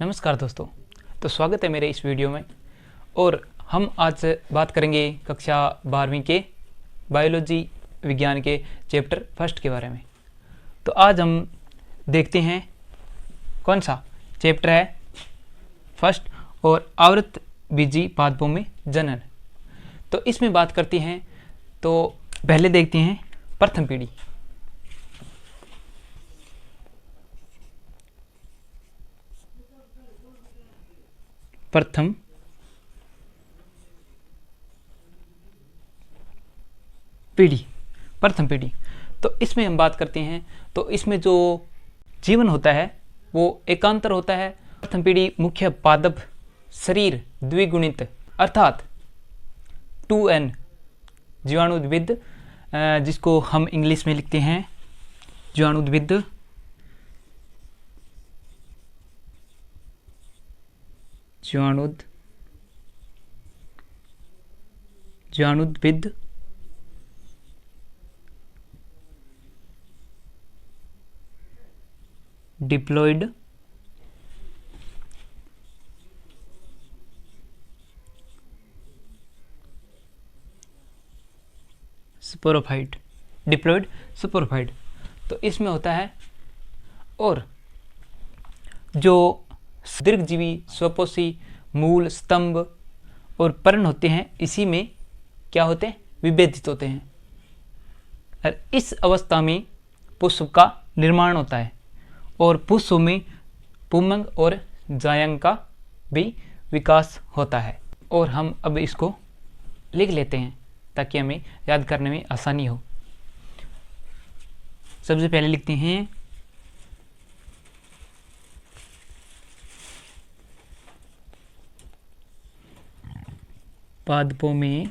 नमस्कार दोस्तों। तो स्वागत है मेरे इस वीडियो में। और हम आज बात करेंगे कक्षा 12वीं के बायोलॉजी विज्ञान के चैप्टर फर्स्ट के बारे में। तो आज हम देखते हैं कौन सा चैप्टर है फर्स्ट और आवृतबीजी पादपों में जनन। तो इसमें बात करते हैं। तो पहले देखते हैं प्रथम पीढ़ी। प्रथम पीढ़ी। तो इसमें हम बात करते हैं। तो इसमें जो जीवन होता है वो एकांतर होता है। प्रथम पीढ़ी मुख्य पादप शरीर द्विगुणित अर्थात 2N जीवाणुद्विद, जिसको हम इंग्लिश में लिखते हैं जीवाणुद्विद। जीवाणुद्विद डिप्लॉयड स्पोरोफाइट। तो इसमें होता है। और जो दीर्घजीवी स्वपोषी मूल स्तंभ और पर्ण होते हैं, इसी में क्या होते हैं, विभेदित होते हैं। और इस अवस्था में पुष्प का निर्माण होता है और पुष्प में पुंमंग और जायंग का भी विकास होता है। और हम अब इसको लिख लेते हैं ताकि हमें याद करने में आसानी हो। सबसे पहले लिखते हैं पादपों में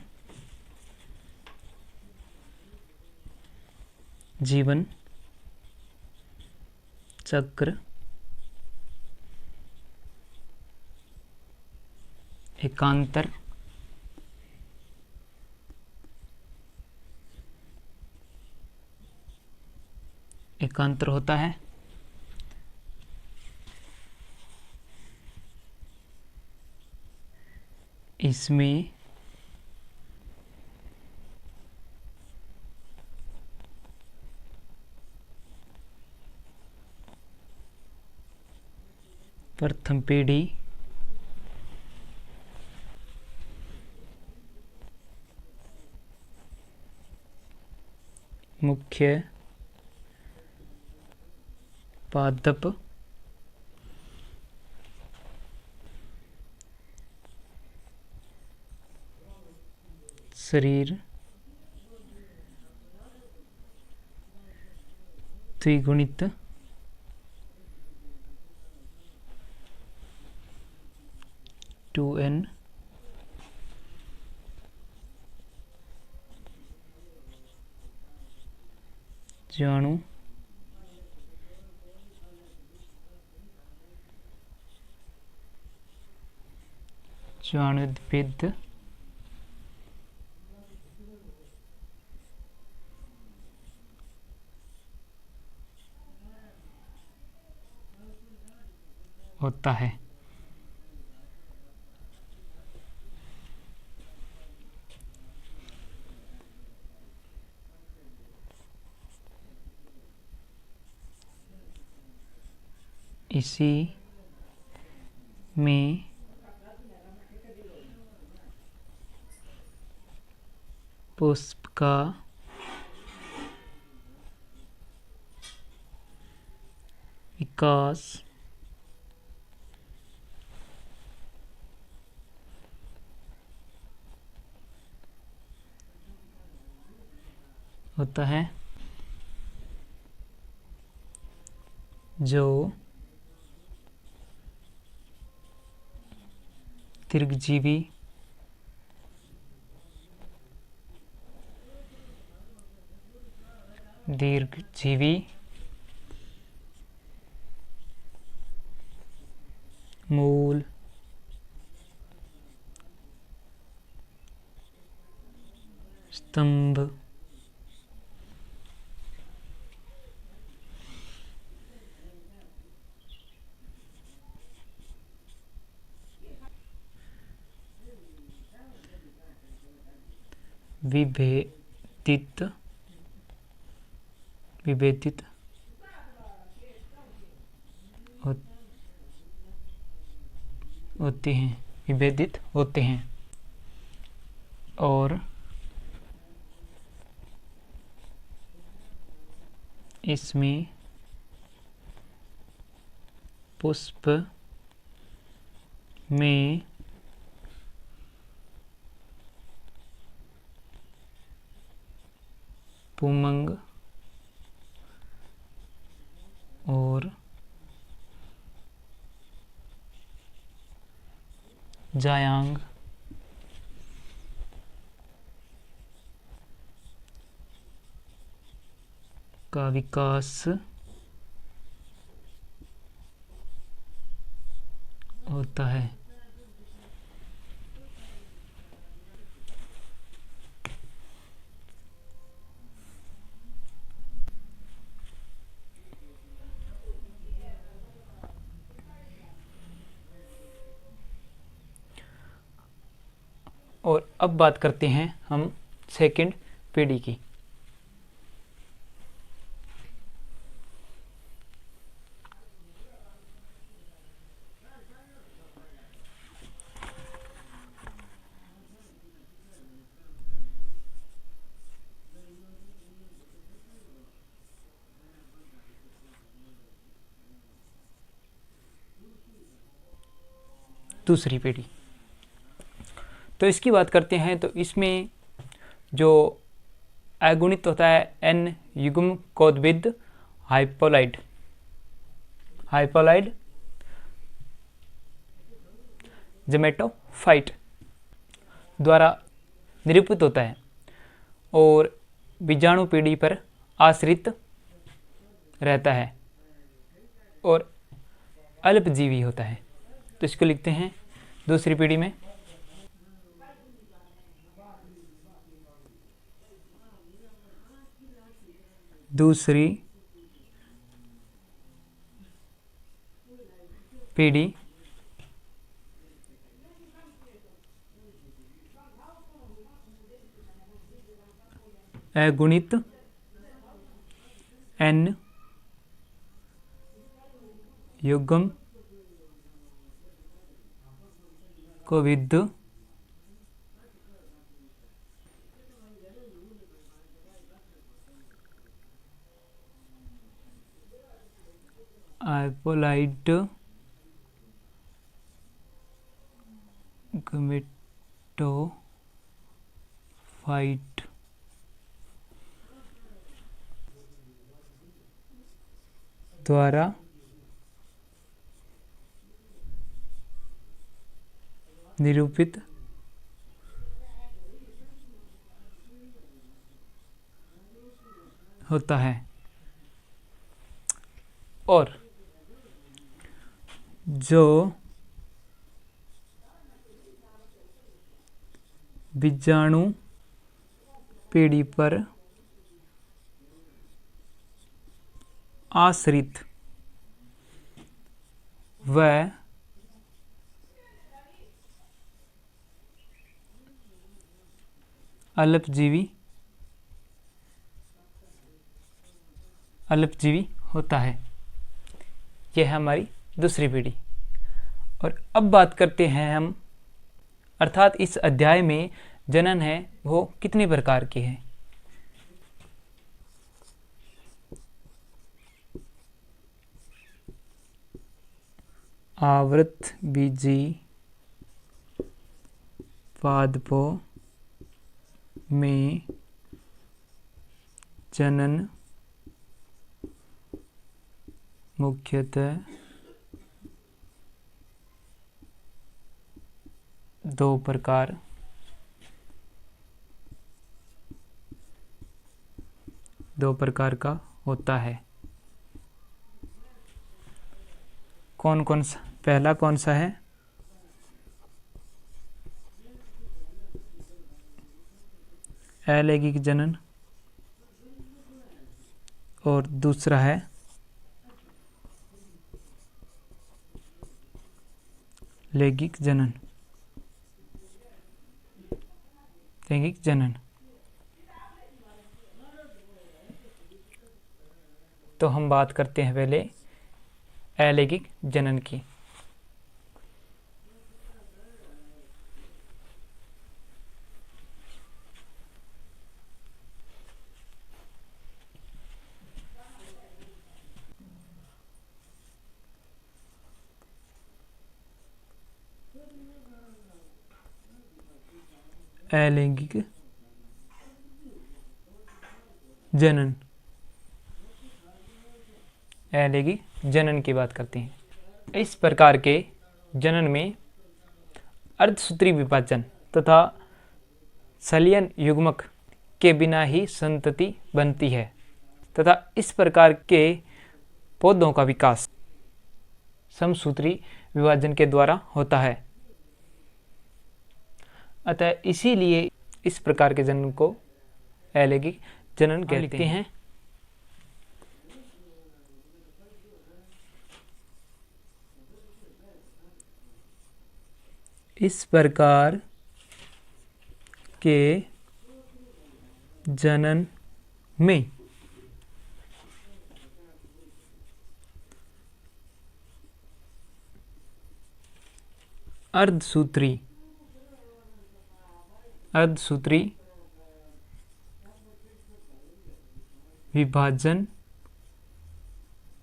जीवन चक्र एकांतर होता है। इसमें प्रथम पीढ़ी मुख्य पादप शरीर द्विगुणित (2N) जीवाणुद्विद होता है। इसी में पुष्प का विकास होता है, जो दीर्घजीवी मूल स्तंभ विभेदित विभेदित होते हैं, विभेदित होते हैं। और इसमें पुष्प में पुमंग और जायांग का विकास होता है। और अब बात करते हैं हम सेकंड पीढ़ी की। दूसरी पीढ़ी, तो इसकी बात करते हैं तो इसमें जो अगुणित होता है एन युग्म कोदविद हाइपोलाइड जेमेटोफाइट द्वारा निरूपित होता है और बीजाणु पीढ़ी पर आश्रित रहता है और अल्पजीवी होता है। तो इसको लिखते हैं दूसरी पीढ़ी में दूसरी पीढ़ी अगुणित एन युग्म कोविद हाइपोलाइट गेमेटोफाइट द्वारा निरूपित होता है। और जो बीजाणु पीढ़ी पर आश्रित व अल्पजीवी होता है। यह है हमारी दूसरी पीढ़ी। और अब बात करते हैं हम, अर्थात इस अध्याय में जनन है वो कितने प्रकार के हैं। आवृतबीजी पादपों में जनन मुख्यतः दो प्रकार का होता है। कौन कौन सा? पहला कौन सा है? अलैंगिक जनन। और दूसरा है लैंगिक जनन। तो हम बात करते हैं पहले अलैंगिक जनन की। अलैंगिक जनन, अलैंगिक जनन की बात करते हैं। इस प्रकार के जनन में अर्धसूत्री विभाजन तथा संलयन युग्मक के बिना ही संतति बनती है तथा इस प्रकार के पौधों का विकास समसूत्री विभाजन के द्वारा होता है। अतः इसीलिए इस प्रकार के जनन को अलैंगिक जनन कहते हैं। इस प्रकार के जनन में अर्धसूत्री विभाजन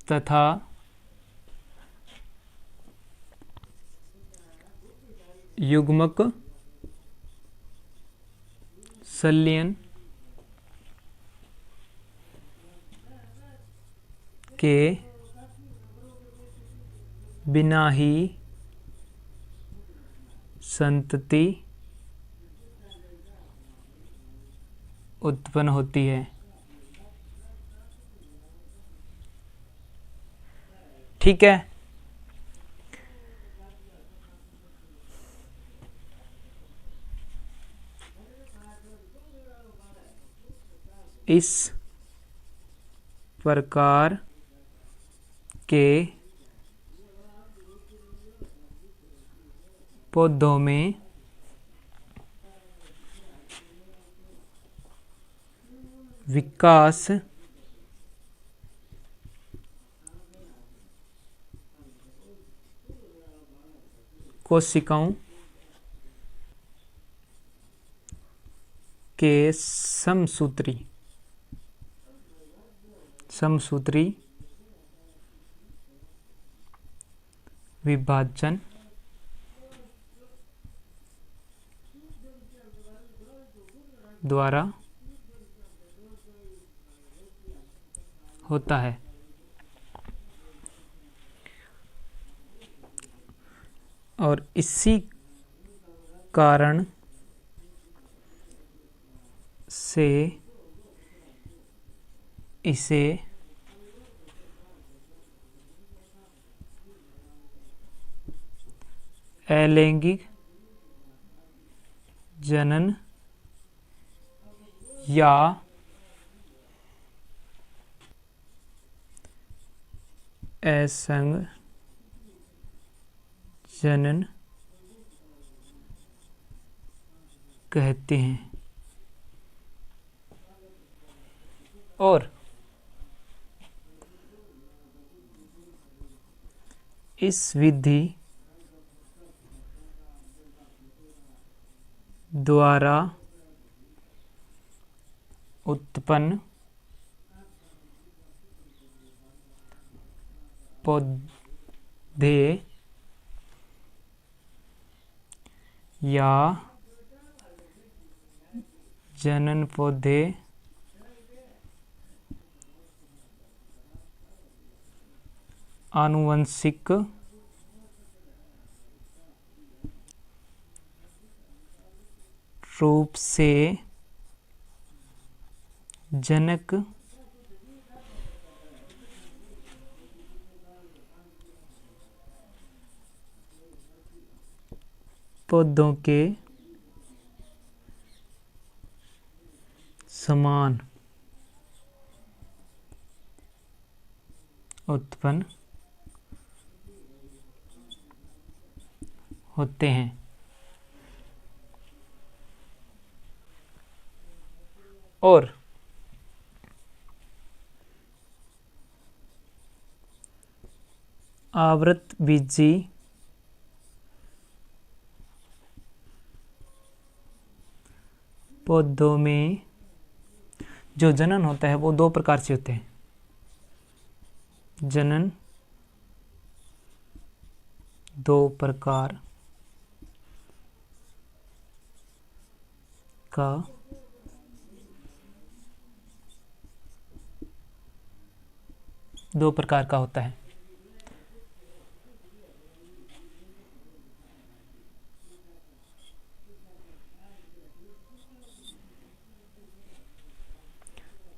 तथा युग्मक संलयन के बिना ही संतति उत्पन्न होती है। ठीक है। इस प्रकार के पौधों में विकास कोशिकाओं के समसूत्री विभाजन द्वारा होता है। और इसी कारण से इसे अलैंगिक जनन या असंग जनन कहते हैं। और इस विधि द्वारा उत्पन्न पौधे या जनन पौधे आनुवंशिक रूप से जनक पौधों के समान उत्पन्न होते हैं। और आवृतबीजी पौधों में जो जनन होता है वो दो प्रकार से होते हैं। जनन दो प्रकार का होता है।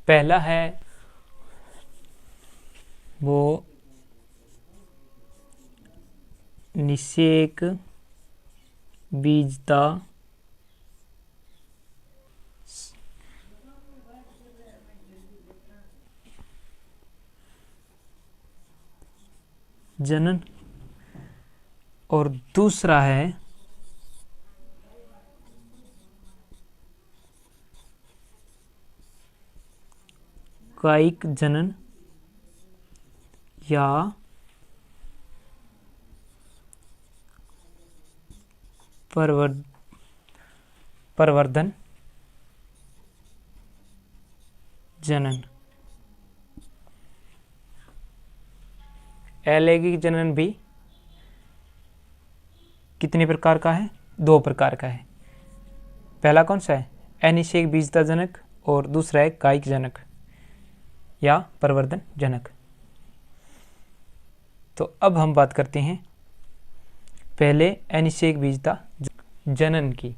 पहला है वो निषेक बीजता जनन, और दूसरा है कायिक जनन या प्रवर्धन जनन। अलैंगिक जनन भी कितने प्रकार का है? दो प्रकार का है। पहला कौन सा है? अनिषेक बीजता जनक, और दूसरा है कायिक जनक या प्रवर्धन जनक। तो अब हम बात करते हैं पहले अनिषेक बीजता जनन की।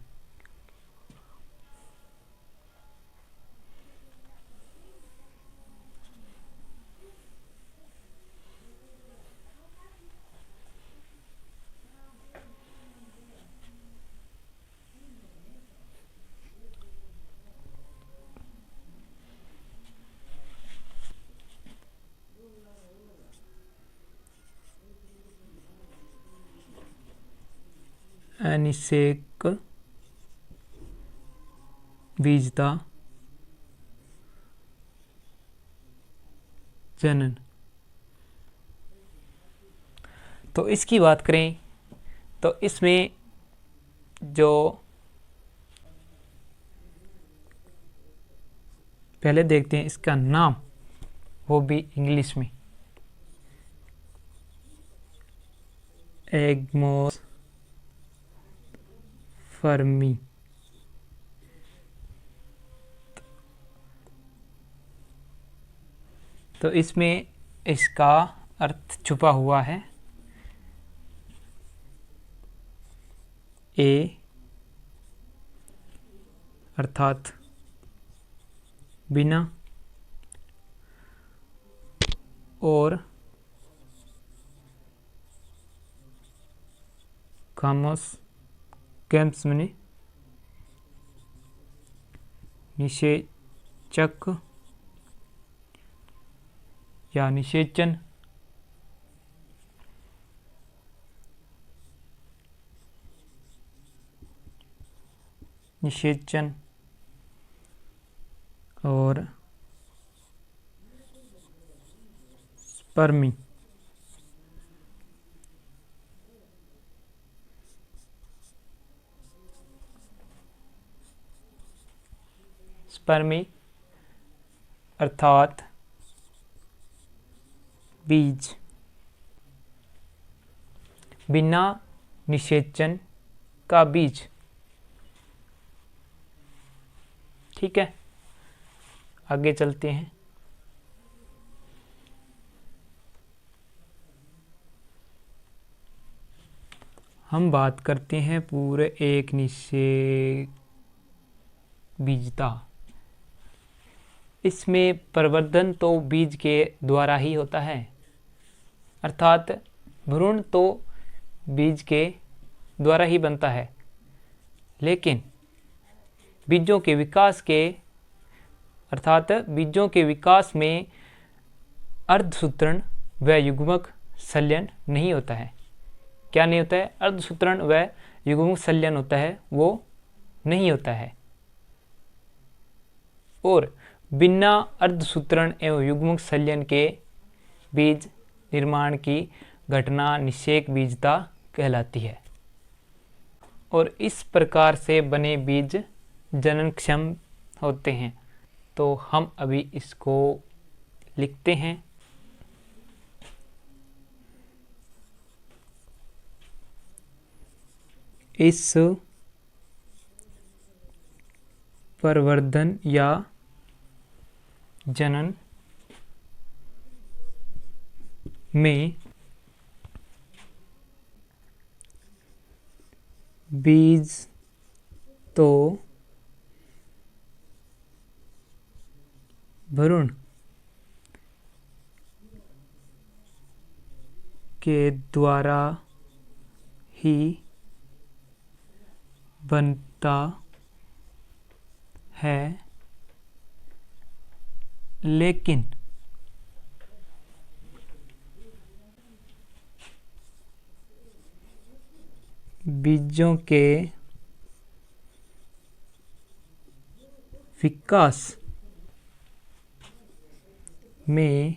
अनिषेक बीजता जनन। तो इसकी बात करें तो इसमें जो पहले देखते हैं इसका नाम, वो भी इंग्लिश में एगमोस फर्मी। तो इसमें इसका अर्थ छुपा हुआ है। ए अर्थात बिना, और खामोश कैंप्स में निषेचक या निषेचन। निषेचन और स्पर्मी। स्पर्मी अर्थात बीज, बिना निषेचन का बीज। ठीक है, आगे चलते हैं। हम बात करते हैं पूरे एक निषेक बीजता। इसमें प्रवर्धन तो बीज के द्वारा ही होता है, अर्थात भ्रूण तो बीज के द्वारा ही बनता है, लेकिन बीजों के विकास के अर्थात बीजों के विकास में अर्धसूत्रण व युग्मक संलयन नहीं होता है। क्या नहीं होता है? अर्धसूत्रण व युग्मक संलयन होता है, वो नहीं होता है। और बिना अर्धसूत्रण एवं युग्मक संलयन के बीज निर्माण की घटना निषेक बीजता कहलाती है। और इस प्रकार से बने बीज जननक्षम होते हैं। तो हम अभी इसको लिखते हैं। इस प्रवर्धन या जनन में बीज तो भ्रूण के द्वारा ही बनता है, लेकिन बीजों के विकास में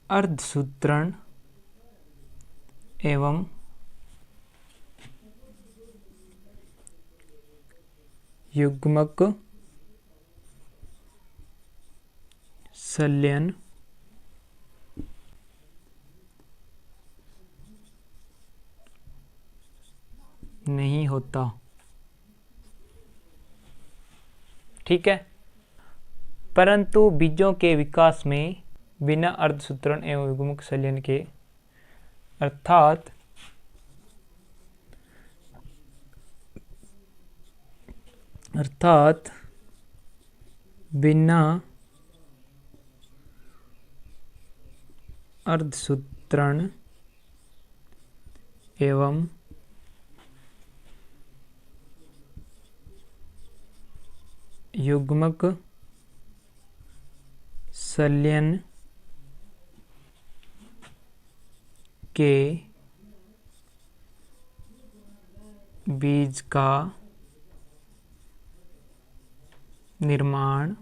अर्धसूत्रण एवं युग्मक संलयन नहीं होता। ठीक है। परंतु बीजों के विकास में बिना अर्धसूत्रण एवं युग्मक संलयन के अर्थात बिना अर्धसूत्रण एवं युग्मक संलयन के बीज का निर्माण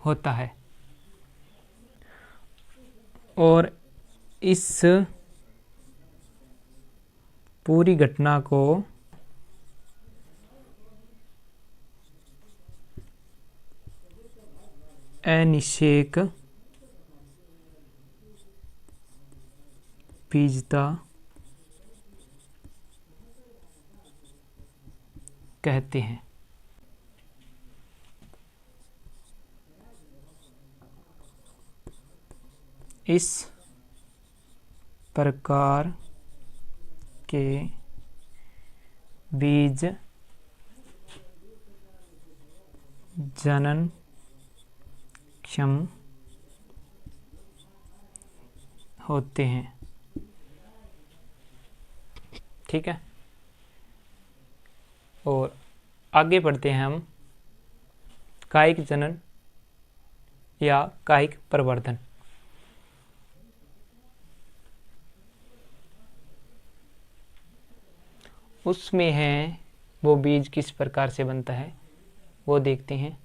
होता है। और इस पूरी घटना को अनिषेक बीजता कहते हैं। इस प्रकार के बीज जनन क्षम होते हैं। ठीक है। और आगे बढ़ते हैं हम कायिक जनन या कायिक प्रवर्धन। उसमें है वो बीज किस प्रकार से बनता है वो देखते हैं।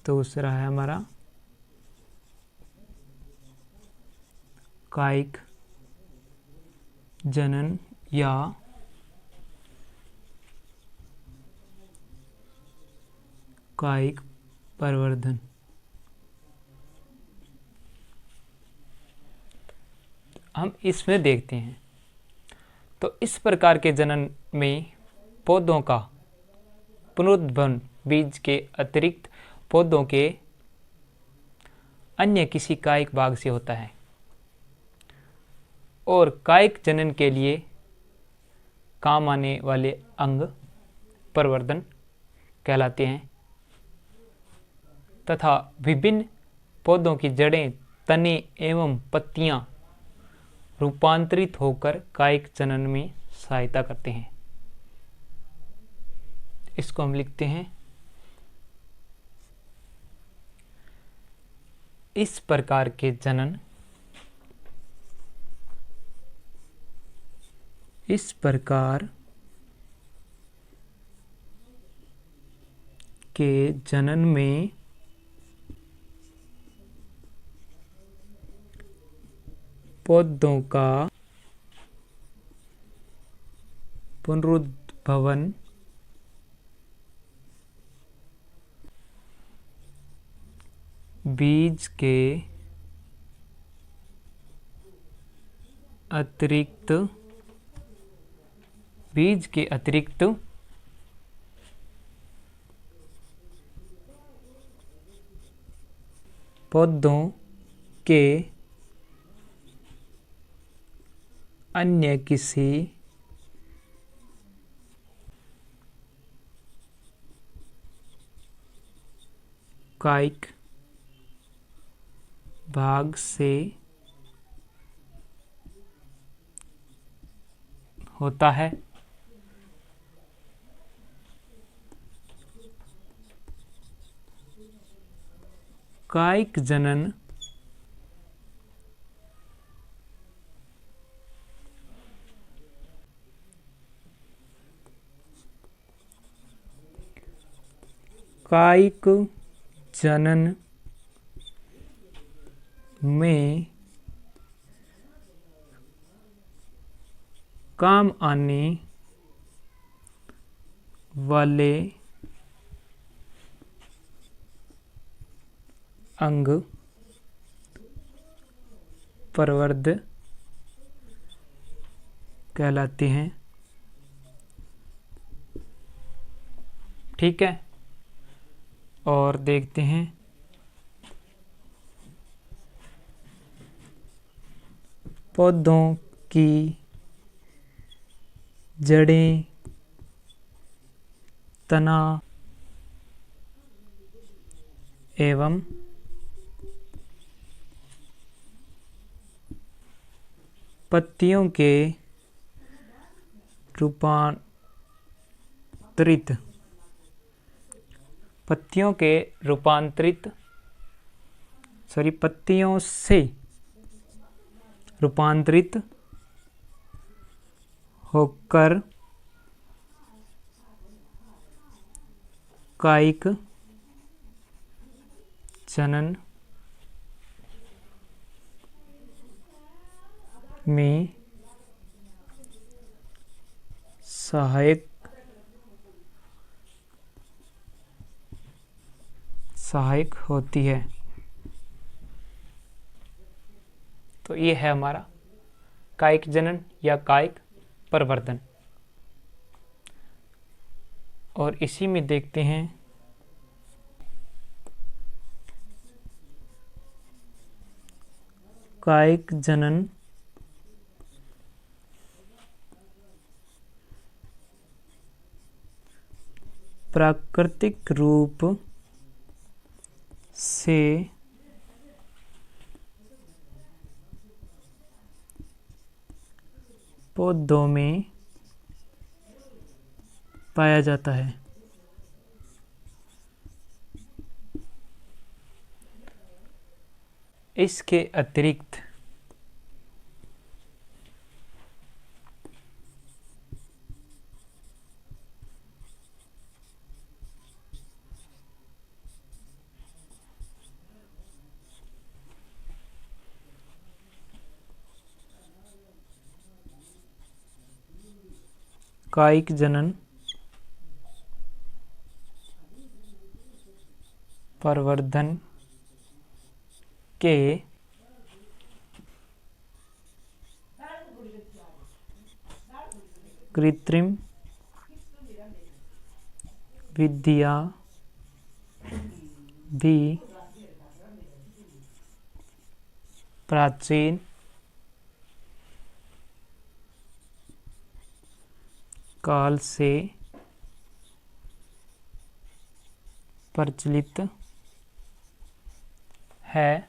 तो दूसरा है हमारा कायिक जनन या कायिक प्रवर्धन। हम इसमें देखते हैं। तो इस प्रकार के जनन में पौधों का पुनरुद्भवन बीज के अतिरिक्त पौधों के अन्य किसी कायिक भाग से होता है। और कायिक जनन के लिए काम आने वाले अंग प्रवर्धन कहलाते हैं तथा विभिन्न पौधों की जड़ें, तने एवं पत्तियां रूपांतरित होकर कायिक जनन में सहायता करते हैं। इसको हम लिखते हैं। इस प्रकार के जनन इस प्रकार के जनन में पौधों का पुनरुद्भवन बीज के अतिरिक्त पौधों के अन्य किसी कायिक भाग से होता है। कायिक जनन में काम आने वाले अंग प्रवर्ध कहलाते हैं। ठीक है, और देखते हैं पौधों की जड़ें, तना एवं पत्तियों के पत्तियों से रूपांतरित होकर कायिक जनन में सहायक होती है। तो ये है हमारा कायिक जनन या कायिक प्रवर्धन। और इसी में देखते हैं कायिक जनन प्राकृतिक रूप से पौधों में पाया जाता है। इसके अतिरिक्त कायिक जनन प्रवर्धन के कृत्रिम विधियां भी प्राचीन काल से प्रचलित है।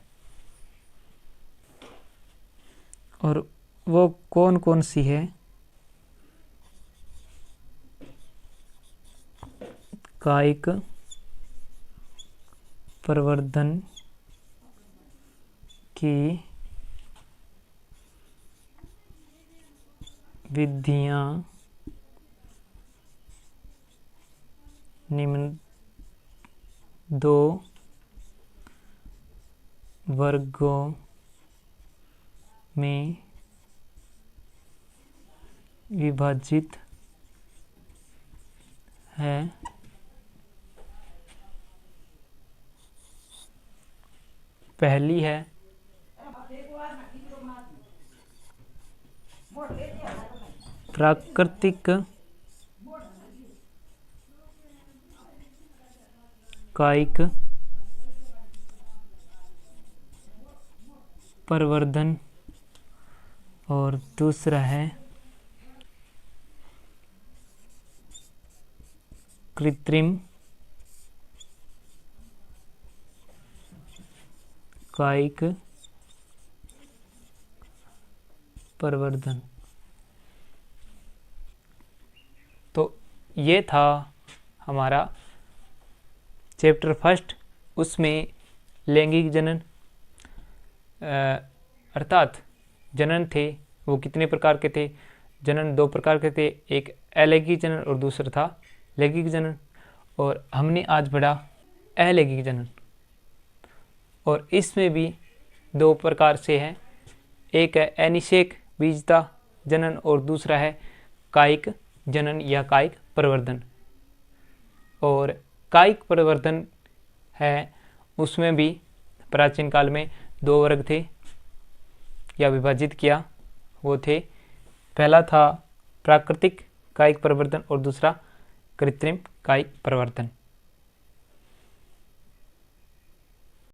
और वो कौन कौन सी है? कायिक प्रवर्धन की विधियां निम्न दो वर्गों में विभाजित है। पहली है प्राकृतिक कायिक प्रवर्धन और दूसरा है कृत्रिम कायिक प्रवर्धन। तो ये था हमारा चैप्टर फर्स्ट। उसमें लैंगिक जनन अर्थात जनन थे वो कितने प्रकार के थे। जनन दो प्रकार के थे, एक अलैंगिक जनन और दूसरा था लैंगिक जनन। और हमने आज पढ़ा अलैंगिक जनन, और इसमें भी दो प्रकार से है, एक है अनिषेक बीजता जनन और दूसरा है कायिक जनन या कायिक प्रवर्धन। और कायिक प्रवर्धन है उसमें भी प्राचीन काल में दो वर्ग थे या विभाजित किया, वो थे पहला था प्राकृतिक कायिक प्रवर्धन और दूसरा कृत्रिम कायिक प्रवर्धन।